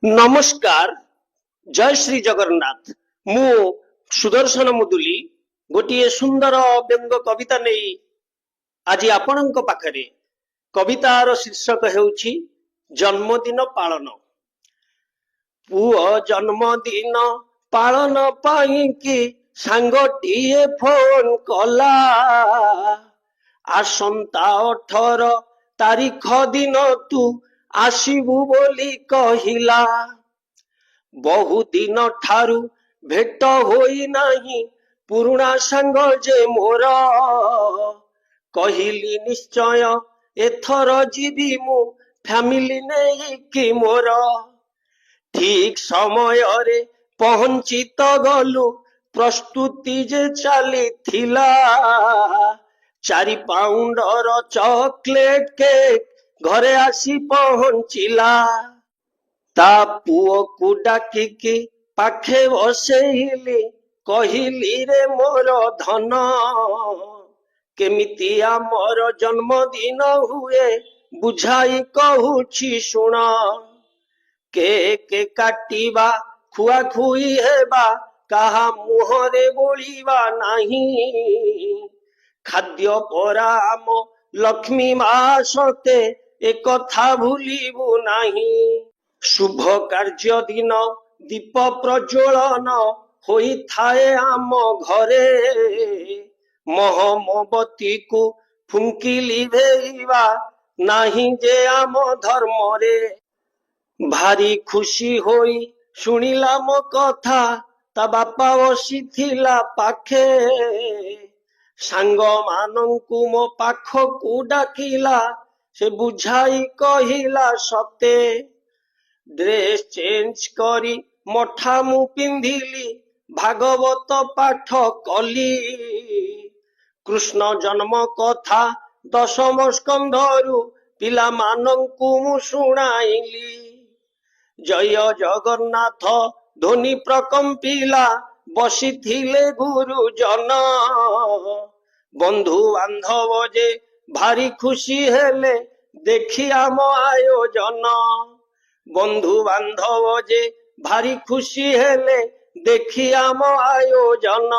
नमस्कार जय श्री जगन्नाथ मु सुदर्शन मुदुली गोटे सुंदर व्यंग कविता नहीं आज आपणक पाखरे कवितार शीर्षक हेउछि जन्मदिन पालन। पुओ जन्मदिन पालन पाई कि सांगटीए फोन कला आसंता 18 तारीख दिन तू आसीबु बोली कहिला। बहु दिन ठारू भेट होई नाही पुरुणा सांग जे मोर कहिली निश्चय एथर जीवी मु फैमिली नहीं कि मोर ठीक समय रे पहुंची तो गलु प्रस्तुति जे चली थिला 4 पाउंडर चॉकलेट केक घरे आसी पहुंचिला। ता पुओ को डाकिकी पाखे बसेइली कहिली रे मोर धन केमितिया मोर जन्मदिन हुए बुझाई कहूछि शुण। केक काटिबा खुआ खुई हेबा काहा मुहरे बोलिबा नहीं खाद्य परा आम लक्ष्मी मा सते एक कथा भूलिबु नहीं। शुभ कार्य दिन दीप प्रज्वलन होई थाए आम घरे मोहमबती को फुंकी लिभेइबा नहीं जे आम धर्म रे। भारी खुशी होई शुणिला मो कथा ता बापा बसी थिला पाखे सांग मानंकु मो पाख को डाकिला से बुझाई कहिला सते। ड्रेस चेंज करी मठा मु पिंधिली भागवत पाठ कली कृष्ण जन्म कथा 10म स्कंधरु पिला मानंकु मु शुणाइली। जय जगन्नाथ ध्वनि प्रकंपिला बसिथिले गुरुजन बंधु बांधव जे भारी खुशी हेले देखि आम आयोजन बंधु बांधव जे भारी खुशी हेले देखि आम आयोजन।